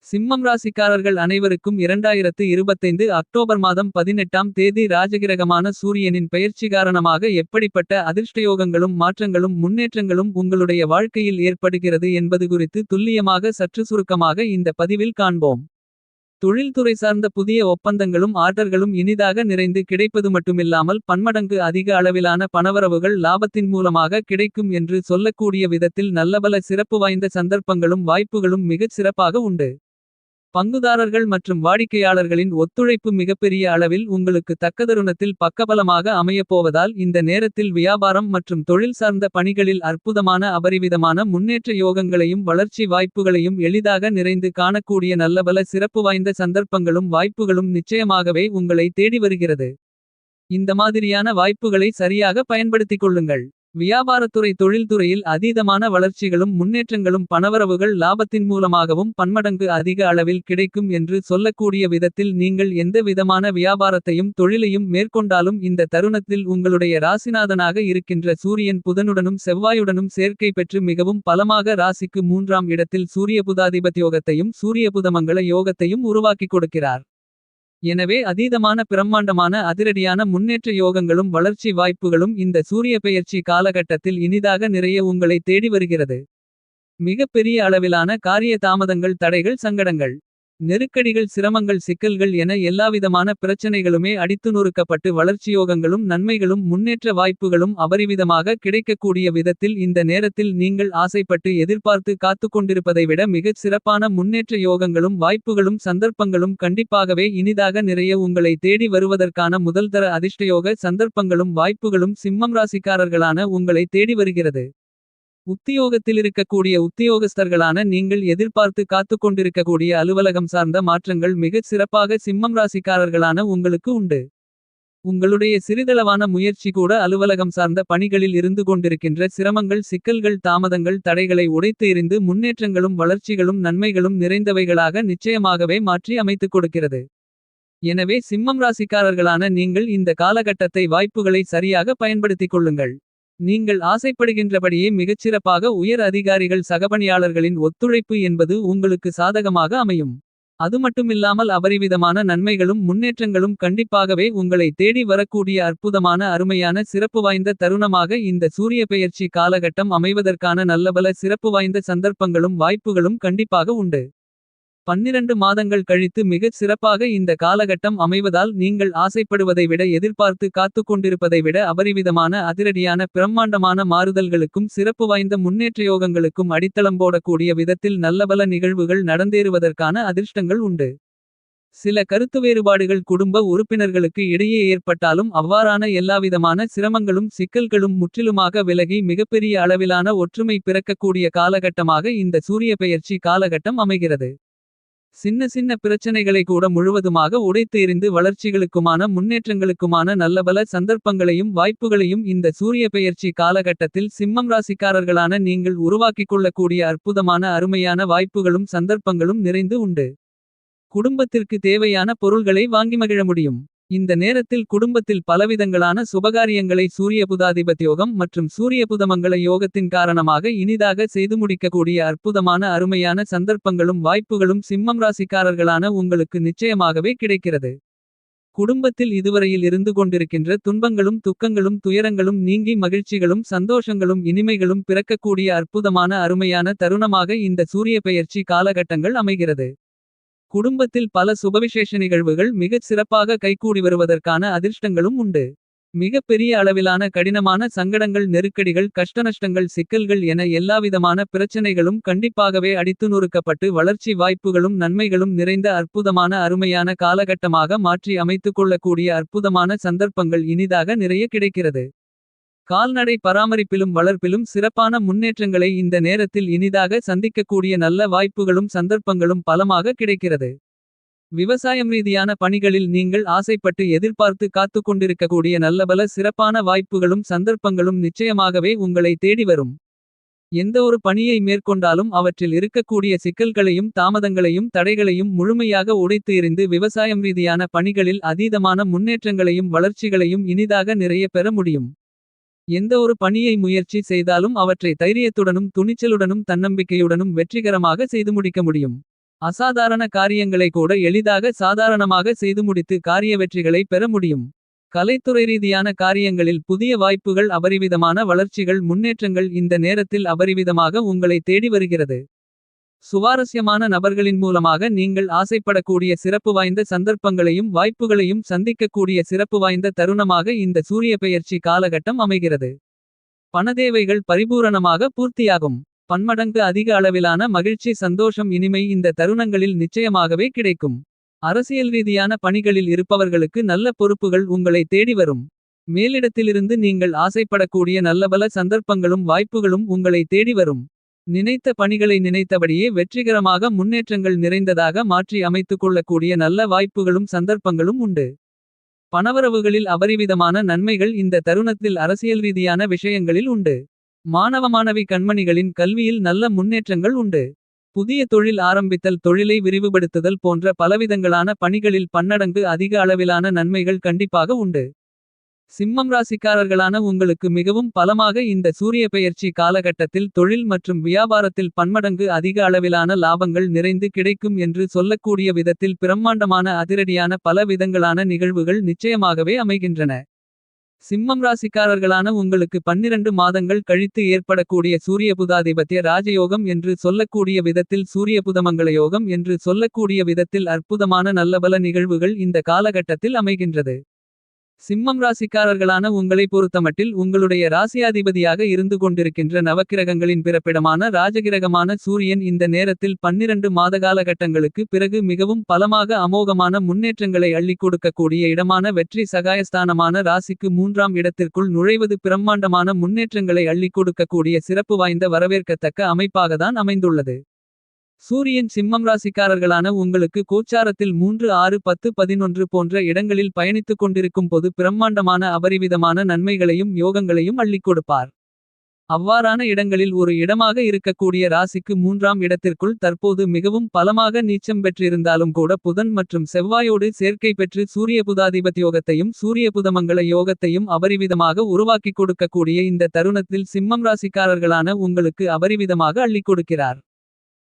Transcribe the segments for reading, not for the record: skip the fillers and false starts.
சிம்மம் ராசிக்காரர்கள் அனைவருக்கும் 2025 அக்டோபர் மாதம் 18ஆம் தேதி ராஜகிரகமான சூரியனின் பெயர்ச்சி காரணமாக எப்படிப்பட்ட அதிர்ஷ்டயோகங்களும் மாற்றங்களும் முன்னேற்றங்களும் உங்களுடைய வாழ்க்கையில் ஏற்படுகிறது என்பது குறித்து துல்லியமாக சற்று சுருக்கமாக இந்த பதிவில் காண்போம். தொழில்துறை சார்ந்த புதிய ஒப்பந்தங்களும் ஆர்டர்களும் இனிதாக நிறைந்து கிடைப்பது மட்டுமில்லாமல் பன்மடங்கு அதிக அளவிலான பணவரவுகள் லாபத்தின் மூலமாக கிடைக்கும் என்று சொல்லக்கூடிய விதத்தில் நல்லபல சிறப்பு வாய்ந்த சந்தர்ப்பங்களும் வாய்ப்புகளும் மிகச் சிறப்பாக உண்டு. பங்குதாரர்கள் மற்றும் வாடிக்கையாளர்களின் ஒத்துழைப்பு மிகப்பெரிய அளவில் உங்களுக்கு தக்கதருணத்தில் பக்கபலமாக அமையப்போவதால் இந்த நேரத்தில் வியாபாரம் மற்றும் தொழில் சார்ந்த பணிகளில் அற்புதமான அபரிவிதமான முன்னேற்ற யோகங்களையும் வளர்ச்சி வாய்ப்புகளையும் எளிதாக நிறைந்து காணக்கூடிய நல்லபல சிறப்பு வாய்ந்த சந்தர்ப்பங்களும் வாய்ப்புகளும் நிச்சயமாகவே உங்களை தேடி வருகிறது. இந்த மாதிரியான வாய்ப்புகளை சரியாக பயன்படுத்திக் கொள்ளுங்கள். வியாபாரத்துறை தொழில்துறையில் அதீதமான வளர்ச்சிகளும் முன்னேற்றங்களும் பணவரவுகள் லாபத்தின் மூலமாகவும் பன்மடங்கு அதிக அளவில் கிடைக்கும் என்று சொல்லக்கூடிய விதத்தில் நீங்கள் எந்த விதமான வியாபாரத்தையும் தொழிலையும் மேற்கொண்டாலும் இந்த தருணத்தில் உங்களுடைய ராசிநாதனாக இருக்கின்ற சூரியன் புதனுடனும் செவ்வாயுடனும் சேர்க்கை பெற்று மிகவும் பலமாக ராசிக்கு 3ஆம் இடத்தில் சூரிய புதாதிபத்யோகத்தையும் சூரிய புதமங்கள யோகத்தையும் உருவாக்கிக் கொடுக்கிறார். எனவே அதீதமான பிரம்மாண்டமான அதிரடியான முன்னேற்ற யோகங்களும் வளர்ச்சி வாய்ப்புகளும் இந்த சூரிய பெயர்ச்சி காலகட்டத்தில் இனிதாக நிறைய உங்களை தேடி வருகிறது. மிக பெரிய அளவிலான காரிய தாமதங்கள் தடைகள் சங்கடங்கள் நெருக்கடிகள் சிரமங்கள் சிக்கல்கள் என எல்லாவிதமான பிரச்சனைகளுமே அடித்து நொறுக்கப்பட்டு வளர்ச்சியோகங்களும் நன்மைகளும் முன்னேற்ற வாய்ப்புகளும் அபரிவிதமாக கிடைக்கக்கூடிய விதத்தில் இந்த நேரத்தில் நீங்கள் ஆசைப்பட்டு எதிர்பார்த்து காத்துக்கொண்டிருப்பதை விட மிகச் சிறப்பான முன்னேற்ற யோகங்களும் வாய்ப்புகளும் சந்தர்ப்பங்களும் கண்டிப்பாகவே இனிதாக நிறைய உங்களை தேடி வருவதற்கான முதல்தர அதிர்ஷ்டயோக சந்தர்ப்பங்களும் வாய்ப்புகளும் சிம்மம் ராசிக்காரர்களான உங்களை தேடி வருகிறது. உத்தியோகத்தில் இருக்கக்கூடிய உத்தியோகஸ்தர்களான நீங்கள் எதிர்பார்த்து காத்துக்கொண்டிருக்கக்கூடிய அலுவலகம் சார்ந்த மாற்றங்கள் மிகச் சிறப்பாக சிம்மம் ராசிக்காரர்களான உங்களுக்கு உண்டு. உங்களுடைய சிறிதளவான முயற்சி கூட அலுவலகம் சார்ந்த பணிகளில் இருந்து கொண்டிருக்கின்ற சிரமங்கள் சிக்கல்கள் தாமதங்கள் தடைகளை உடைத்து எறிந்து முன்னேற்றங்களும் வளர்ச்சிகளும் நன்மைகளும் நிறைந்தவைகளாக நிச்சயமாகவே மாற்றி அமைத்துக் கொடுக்கிறது. எனவே சிம்மம் ராசிக்காரர்களான நீங்கள் இந்த காலகட்டத்தை வாய்ப்புகளை சரியாக பயன்படுத்திக் கொள்ளுங்கள். நீங்கள் ஆசைப்படுகின்றபடியே மிகச்சிறப்பாக உயர் அதிகாரிகள் சகபணியாளர்களின் ஒத்துழைப்பு என்பது உங்களுக்கு சாதகமாக அமையும். அதுமட்டுமில்லாமல் அபரிவிதமான நன்மைகளும் முன்னேற்றங்களும் கண்டிப்பாகவே உங்களை தேடி வரக்கூடிய அற்புதமான அருமையான சிறப்பு வாய்ந்த தருணமாக இந்த சூரிய பெயர்ச்சி காலகட்டம் அமைவதற்கான நல்லபல சிறப்பு வாய்ந்த சந்தர்ப்பங்களும் வாய்ப்புகளும் கண்டிப்பாக உண்டு. 12 மாதங்கள் கழித்து மிகச் சிறப்பாக இந்த காலகட்டம் அமைவதால் நீங்கள் ஆசைப்படுவதை விட எதிர்பார்த்து காத்துக்கொண்டிருப்பதை விட அபரிவிதமான அதிரடியான பிரம்மாண்டமான மாறுதல்களுக்கும் சிறப்பு வாய்ந்த முன்னேற்றயோகங்களுக்கும் அடித்தளம் போடக்கூடிய விதத்தில் நல்லபல நிகழ்வுகள் நடந்தேறுவதற்கான அதிர்ஷ்டங்கள் உண்டு. சில கருத்து வேறுபாடுகள் குடும்ப உறுப்பினர்களுக்கு இடையே ஏற்பட்டாலும் அவ்வாறான எல்லாவிதமான சிரமங்களும் சிக்கல்களும் முற்றிலுமாக விலகி மிகப்பெரிய அளவிலான ஒற்றுமை பிறக்கக்கூடிய காலகட்டமாக இந்த சூரிய பெயர்ச்சி காலகட்டம் அமைகிறது. சின்ன சின்ன பிரச்சனைகளை கூட முழுவதுமாக உடைத்து எறிந்து வளர்ச்சிகளுக்குமான முன்னேற்றங்களுக்குமான நல்லபல சந்தர்ப்பங்களையும் வாய்ப்புகளையும் இந்த சூரிய பெயர்ச்சி காலகட்டத்தில் சிம்மம் ராசிக்காரர்களான நீங்கள் உருவாக்கிக் கொள்ளக்கூடிய அற்புதமான அருமையான வாய்ப்புகளும் சந்தர்ப்பங்களும் நிறைந்து உண்டு. குடும்பத்திற்கு தேவையான பொருள்களை வாங்கி மகிழ முடியும். இந்த நேரத்தில் குடும்பத்தில் பலவிதங்களான சுபகாரியங்களை சூரிய புதாதிபத்யோகம் மற்றும் சூரிய புதமங்கள யோகத்தின் காரணமாக இனிதாக செய்து முடிக்கக்கூடிய அற்புதமான அருமையான சந்தர்ப்பங்களும் வாய்ப்புகளும் சிம்மம் ராசிக்காரர்களான உங்களுக்கு நிச்சயமாகவே கிடைக்கிறது. குடும்பத்தில் இதுவரையில் இருந்து கொண்டிருக்கின்ற துன்பங்களும் துக்கங்களும் துயரங்களும் நீங்கி மகிழ்ச்சிகளும் சந்தோஷங்களும் இனிமைகளும் பிறக்கக்கூடிய அற்புதமான அருமையான தருணமாக இந்த சூரிய பெயர்ச்சி காலகட்டங்கள் அமைகிறது. குடும்பத்தில் பல சுபவிசேஷ நிகழ்வுகள் மிகச் சிறப்பாக கைகூடி வருவதற்கான அதிர்ஷ்டங்களும் உண்டு. மிக பெரிய அளவிலான கடினமான சங்கடங்கள் நெருக்கடிகள் கஷ்டநஷ்டங்கள் சிக்கல்கள் என எல்லாவிதமான பிரச்சனைகளும் கண்டிப்பாகவே அடித்து நொறுக்கப்பட்டு வளர்ச்சி வாய்ப்புகளும் நன்மைகளும் நிறைந்த அற்புதமான அருமையான காலகட்டமாக மாற்றி அமைத்துக் கொள்ளக்கூடிய அற்புதமான சந்தர்ப்பங்கள் இனிதாக நிறைய கிடைக்கிறது. கால்நடை பராமரிப்பிலும் வளர்ப்பிலும் சிறப்பான முன்னேற்றங்களை இந்த நேரத்தில் இனிதாக சந்திக்கக்கூடிய நல்ல வாய்ப்புகளும் சந்தர்ப்பங்களும் பலமாக கிடைக்கிறது. விவசாயம் ரீதியான பணிகளில் நீங்கள் ஆசைப்பட்டு எதிர்பார்த்து காத்துக்கொண்டிருக்கக்கூடிய நல்லபல சிறப்பான வாய்ப்புகளும் சந்தர்ப்பங்களும் நிச்சயமாகவே உங்களை தேடி வரும். எந்த ஒரு பணியை மேற்கொண்டாலும் அவற்றில் இருக்கக்கூடிய சிக்கல்களையும் தாமதங்களையும் தடைகளையும் முழுமையாக உடைத்து எறிந்து விவசாயம் ரீதியான பணிகளில் அதீதமான முன்னேற்றங்களையும் வளர்ச்சிகளையும் இனிதாக நிறைய பெற முடியும். எந்த ஒரு பணியை முயற்சி செய்தாலும் அவற்றை தைரியத்துடனும் துணிச்சலுடனும் தன்னம்பிக்கையுடனும் வெற்றிகரமாக செய்து முடிக்க முடியும். அசாதாரண காரியங்களை கூட எளிதாக சாதாரணமாக செய்து முடித்து காரிய வெற்றிகளை பெற முடியும். கலைத்துறை ரீதியான காரியங்களில் புதிய வாய்ப்புகள் அபரிவிதமான வளர்ச்சிகள் முன்னேற்றங்கள் இந்த நேரத்தில் அபரிவிதமாக உங்களை தேடி வருகிறது. சுவாரஸ்யமான நபர்களின் மூலமாக நீங்கள் ஆசைப்படக்கூடிய சிறப்பு வாய்ந்த சந்தர்ப்பங்களையும் வாய்ப்புகளையும் சந்திக்கக்கூடிய சிறப்பு வாய்ந்த தருணமாக இந்த சூரிய பெயர்ச்சி காலகட்டம் அமைகிறது. பணதேவைகள் பரிபூரணமாக பூர்த்தியாகும். பன்மடங்கு அதிக அளவிலான மகிழ்ச்சி சந்தோஷம் இனிமை இந்த தருணங்களில் நிச்சயமாகவே கிடைக்கும். அரசியல் ரீதியான பணிகளில் இருப்பவர்களுக்கு நல்ல பொறுப்புகள் உங்களை தேடி வரும். மேலிடத்திலிருந்து நீங்கள் ஆசைப்படக்கூடிய நல்லபல சந்தர்ப்பங்களும் வாய்ப்புகளும் உங்களை தேடி வரும். நினைத்த பணிகளை நினைத்தபடியே வெற்றிகரமாக முன்னேற்றங்கள் நிறைந்ததாக மாற்றி அமைத்துக் கொள்ளக்கூடிய நல்ல வாய்ப்புகளும் சந்தர்ப்பங்களும் உண்டு. பணவரவுகளில் அபரிவிதமான நன்மைகள் இந்த தருணத்தில் அரசியல் ரீதியான விஷயங்களில் உண்டு. மாணவ மாணவி கண்மணிகளின் கல்வியில் நல்ல முன்னேற்றங்கள் உண்டு. புதிய தொழில் ஆரம்பித்தல் தொழிலை விரிவுபடுத்துதல் போன்ற பலவிதங்களான பணிகளில் பன்னடங்கு அதிக அளவிலான நன்மைகள் கண்டிப்பாக உண்டு. சிம்மம் ராசிக்காரர்களான உங்களுக்கு மிகவும் பலமாக இந்த சூரிய பெயர்ச்சி காலகட்டத்தில் தொழில் மற்றும் வியாபாரத்தில் பன்மடங்கு அதிக அளவிலான லாபங்கள் நிறைந்து கிடைக்கும் என்று சொல்லக்கூடிய விதத்தில் பிரம்மாண்டமான அதிரடியான பல விதங்களான நிகழ்வுகள் நிச்சயமாகவே அமைகின்றன. சிம்மம் ராசிக்காரர்களான உங்களுக்கு 12 மாதங்கள் கழித்து ஏற்படக்கூடிய சூரிய புதாதிபத்திய ராஜயோகம் என்று சொல்லக்கூடிய விதத்தில் சூரிய புதமங்கள யோகம் என்று சொல்லக்கூடிய விதத்தில் அற்புதமான நல்லபல நிகழ்வுகள் இந்த காலகட்டத்தில் அமைகின்றது. சிம்மம் ராசிக்காரர்களான உங்களை பொறுத்தமட்டில் உங்களுடைய ராசியாதிபதியாக இருந்து கொண்டிருக்கின்ற நவக்கிரகங்களின் பிறப்பிடமான ராஜகிரகமான சூரியன் இந்த நேரத்தில் 12 மாத காலகட்டங்களுக்கு பிறகு மிகவும் பலமாக அமோகமான முன்னேற்றங்களை அள்ளிக் கொடுக்கக்கூடிய இடமான வெற்றி சகாயஸ்தானமான ராசிக்கு 3ஆம் இடத்திற்குள் நுழைவது பிரம்மாண்டமான முன்னேற்றங்களை அள்ளிக் கொடுக்கக்கூடிய சிறப்பு வாய்ந்த வரவேற்கத்தக்க அமைப்பாகத்தான் அமைந்துள்ளது. சூரியன் சிம்மம் ராசிக்காரர்களான உங்களுக்கு கோச்சாரத்தில் 3 6 10 11 போன்ற இடங்களில் பயணித்துக் கொண்டிருக்கும் போது பிரம்மாண்டமான அபரிவிதமான நன்மைகளையும் யோகங்களையும் அள்ளிக் கொடுப்பார். அவ்வாறான இடங்களில் ஒரு இடமாக இருக்கக்கூடிய ராசிக்கு 3ஆம் இடத்திற்குள் தற்போது மிகவும் பலமாக நீச்சம் பெற்றிருந்தாலும் கூட புதன் மற்றும் செவ்வாயோடு சேர்க்கை பெற்று சூரிய புதாதிபத்யோகத்தையும் சூரிய புதமங்கள யோகத்தையும் அபரிவிதமாக உருவாக்கிக் கொடுக்கக்கூடிய இந்த தருணத்தில் சிம்மம் ராசிக்காரர்களான உங்களுக்கு அபரிவிதமாக அள்ளிக் கொடுக்கிறார்.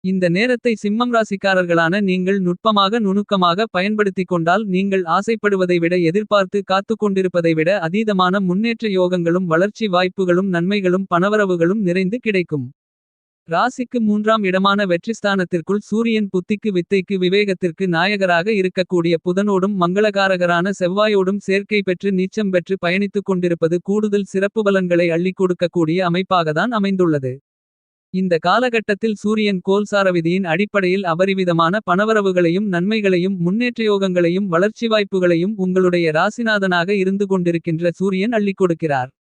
இந்த நேரத்தை சிம்மம் ராசிக்காரர்களான நீங்கள் நுட்பமாக நுணுக்கமாக பயன்படுத்திக் கொண்டால் நீங்கள் ஆசைப்படுவதை விட எதிர்பார்த்து காத்துக் கொண்டிருப்பதை விட அதீதமான முன்னேற்ற யோகங்களும் வளர்ச்சி வாய்ப்புகளும் நன்மைகளும் பணவரவுகளும் நிறைந்து கிடைக்கும். ராசிக்கு 3ஆம் இடமான வெற்றிஸ்தானத்திற்குள் சூரியன் புத்திக்கு வித்தைக்கு விவேகத்திற்கு நாயகராக இருக்கக்கூடிய புதனோடும் மங்களகாரகரான செவ்வாயோடும் சேர்க்கை பெற்று நீச்சம் பெற்று பயணித்துக் கொண்டிருப்பது கூடுதல் சிறப்பு பலன்களை அள்ளிக் கொடுக்கக்கூடிய அமைப்பாகத்தான் அமைந்துள்ளது. இந்த காலகட்டத்தில் சூரியன் கோல்சார விதியின் அடிப்படையில் அபரிவிதமான பணவரவுகளையும் நன்மைகளையும் முன்னேற்றயோகங்களையும் வளர்ச்சி வாய்ப்புகளையும் உங்களுடைய ராசிநாதனாக இருந்து கொண்டிருக்கின்ற சூரியன் அள்ளிக் கொடுக்கிறார்.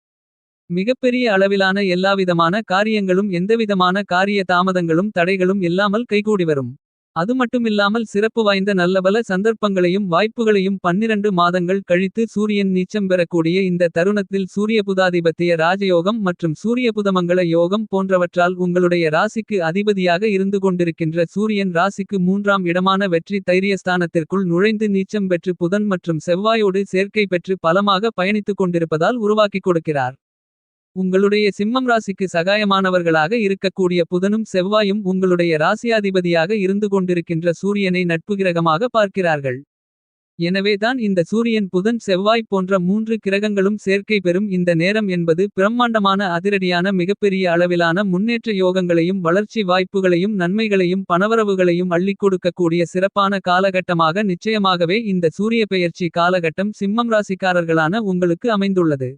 மிகப்பெரிய அளவிலான எல்லாவிதமான காரியங்களும் எந்தவிதமான காரிய தாமதங்களும் தடைகளும் இல்லாமல் கைகூடி வரும். அதுமட்டுமில்லாமல் சிறப்பு வாய்ந்த நல்லபல சந்தர்ப்பங்களையும் வாய்ப்புகளையும் 12 மாதங்கள் கழித்து சூரியன் நீச்சம் பெறக்கூடிய இந்த தருணத்தில் சூரிய புதாதிபத்திய ராஜயோகம் மற்றும் சூரிய புதமங்கள யோகம் போன்றவற்றால் உங்களுடைய ராசிக்கு அதிபதியாக இருந்து கொண்டிருக்கின்ற சூரியன் ராசிக்கு 3ஆம் இடமான வெற்றி தைரியஸ்தானத்திற்குள் நுழைந்து நீச்சம் பெற்று புதன் மற்றும் செவ்வாயோடு சேர்க்கை பெற்று பலமாக பயணித்துக் கொண்டிருப்பதால் உருவாக்கிக் கொடுக்கிறார். உங்களுடைய சிம்மம் ராசிக்கு சகாயமானவர்களாக இருக்கக்கூடிய புதனும் செவ்வாயும் உங்களுடைய ராசியாதிபதியாக இருந்து கொண்டிருக்கின்ற சூரியனை நட்பு கிரகமாக பார்க்கிறார்கள். எனவேதான் இந்த சூரியன் புதன் செவ்வாய் போன்ற 3 கிரகங்களும் சேர்க்கை பெறும் இந்த நேரம் என்பது பிரம்மாண்டமான அதிரடியான மிகப்பெரிய அளவிலான முன்னேற்ற யோகங்களையும் வளர்ச்சி வாய்ப்புகளையும் நன்மைகளையும் பணவரவுகளையும் அள்ளிக் கொடுக்கக்கூடிய சிறப்பான காலகட்டமாக நிச்சயமாகவே இந்த சூரிய பெயர்ச்சி காலகட்டம் சிம்மம் ராசிக்காரர்களான உங்களுக்கு அமைந்துள்ளது.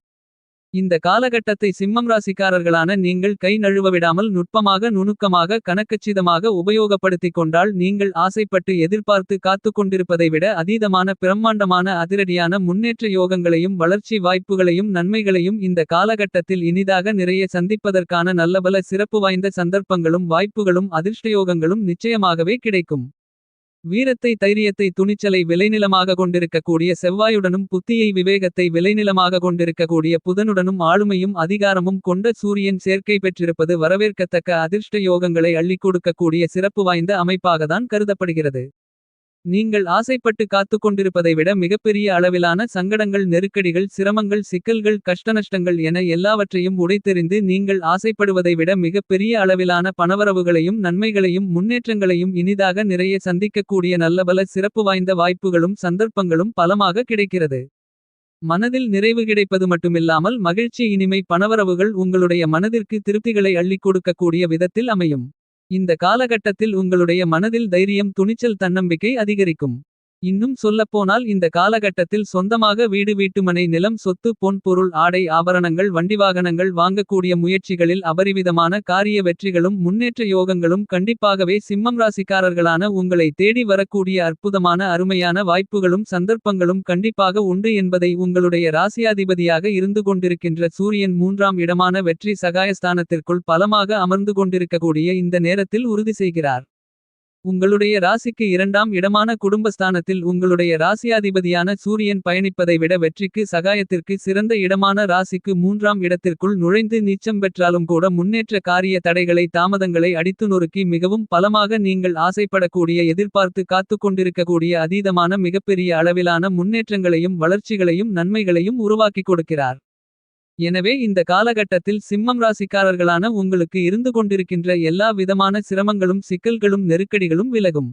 இந்த காலகட்டத்தை சிம்மம் ராசிக்காரர்களான நீங்கள் கை நழுவவிடாமல் நுட்பமாக நுணுக்கமாக கணக்கச்சிதமாக உபயோகப்படுத்திக் கொண்டால் நீங்கள் ஆசைப்பட்டு எதிர்பார்த்து காத்துக் கொண்டிருப்பதை விட அதீதமான பிரம்மாண்டமான அதிரடியான முன்னேற்ற யோகங்களையும் வளர்ச்சி வாய்ப்புகளையும் நன்மைகளையும் இந்த காலகட்டத்தில் இனிதாக நிறைய சந்திப்பதற்கான நல்லபல சிறப்பு வாய்ந்த சந்தர்ப்பங்களும் வாய்ப்புகளும் அதிர்ஷ்டயோகங்களும் நிச்சயமாகவே கிடைக்கும். வீரத்தை தைரியத்தை துணிச்சலை விளைநிலமாக கொண்டிருக்கக்கூடிய செவ்வாயுடனும் புத்தியை விவேகத்தை விளைநிலமாக கொண்டிருக்கக்கூடிய புதனுடனும் ஆளுமையும் அதிகாரமும் கொண்ட சூரியன் சேர்க்கை பெற்றிருப்பது வரவேற்கத்தக்க அதிர்ஷ்ட யோகங்களை அள்ளிக் கொடுக்கக்கூடிய சிறப்பு வாய்ந்த அமைப்பாகத்தான் கருதப்படுகிறது. நீங்கள் ஆசைப்பட்டு காத்துக் கொண்டிருப்பதை விட மிகப்பெரிய அளவிலான சங்கடங்கள் நெருக்கடிகள் சிரமங்கள் சிக்கல்கள் கஷ்டநஷ்டங்கள் என எல்லாவற்றையும் உடைத்தெறிந்து நீங்கள் ஆசைப்படுவதை விட மிகப்பெரிய அளவிலான பணவரவுகளையும் நன்மைகளையும் முன்னேற்றங்களையும் இனிதாக நிறைய சந்திக்கக்கூடிய நல்லபல சிறப்பு வாய்ந்த வாய்ப்புகளும் சந்தர்ப்பங்களும் பலமாக கிடைக்கிறது. மனதில் நிறைவு கிடைப்பது மட்டுமில்லாமல் மகிழ்ச்சி இனிமை பணவரவுகள் உங்களுடைய மனதிற்கு திருப்திகளை அள்ளிக் கொடுக்கக்கூடிய விதத்தில் அமையும். இந்த காலகட்டத்தில் உங்களுடைய மனதில் தைரியம் துணிச்சல் தன்னம்பிக்கை அதிகரிக்கும். இன்னும் சொல்லப்போனால் இந்த காலகட்டத்தில் சொந்தமாக வீடு வீட்டுமனை நிலம் சொத்து பொன் பொருள் ஆடை ஆபரணங்கள் வண்டிவாகனங்கள் வாங்கக்கூடிய முயற்சிகளில் அபரிவிதமான காரிய வெற்றிகளும் முன்னேற்ற யோகங்களும் கண்டிப்பாகவே சிம்மம் ராசிக்காரர்களான உங்களை தேடி வரக்கூடிய அற்புதமான அருமையான வாய்ப்புகளும் சந்தர்ப்பங்களும் கண்டிப்பாக உண்டு என்பதை உங்களுடைய ராசியாதிபதியாக இருந்து கொண்டிருக்கின்ற சூரியன் 3ஆம் இடமான வெற்றி சகாயஸ்தானத்திற்குள் பலமாக அமர்ந்து கொண்டிருக்கக்கூடிய இந்த நேரத்தில் உறுதி செய்கிறார். உங்களுடைய ராசிக்கு 2ஆம் இடமான குடும்பஸ்தானத்தில் உங்களுடைய ராசியாதிபதியான சூரியன் பயணிப்பதை விட வெற்றிக்கு சகாயத்திற்கு சிறந்த இடமான ராசிக்கு 3ஆம் இடத்திற்குள் நுழைந்து நீச்சம் பெற்றாலும் கூட முன்னேற்ற காரிய தடைகளை தாமதங்களை அடித்து நொறுக்கி மிகவும் பலமாக நீங்கள் ஆசைப்படக்கூடிய எதிர்பார்த்து காத்துக் கொண்டிருக்கக்கூடிய அதீதமான மிகப்பெரிய அளவிலான முன்னேற்றங்களையும் வளர்ச்சிகளையும் நன்மைகளையும் உருவாக்கிக் கொடுக்கிறார். எனவே இந்த காலகட்டத்தில் சிம்மம் ராசிக்காரர்களான உங்களுக்கு இருந்து கொண்டிருக்கின்ற எல்லா விதமான சிரமங்களும் சிக்கல்களும் நெருக்கடிகளும் விலகும்.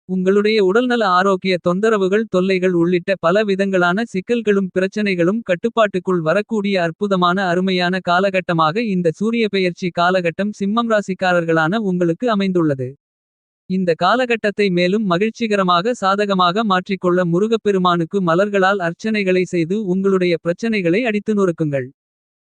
உங்களுடைய உடல்நல ஆரோக்கிய தொந்தரவுகள் தொல்லைகள் உள்ளிட்ட பல விதங்களான சிக்கல்களும் பிரச்சனைகளும் கட்டுப்பாட்டுக்குள் வரக்கூடிய அற்புதமான அருமையான காலகட்டமாக இந்த சூரிய பெயர்ச்சி காலகட்டம் சிம்மம் ராசிக்காரர்களான உங்களுக்கு அமைந்துள்ளது. இந்த காலகட்டத்தை மேலும் மகிழ்ச்சிகரமாக சாதகமாக மாற்றிக்கொள்ள முருகப்பெருமானுக்கு மலர்களால் அர்ச்சனைகளை செய்து உங்களுடைய பிரச்சனைகளை அடித்து நொறுக்குங்கள்.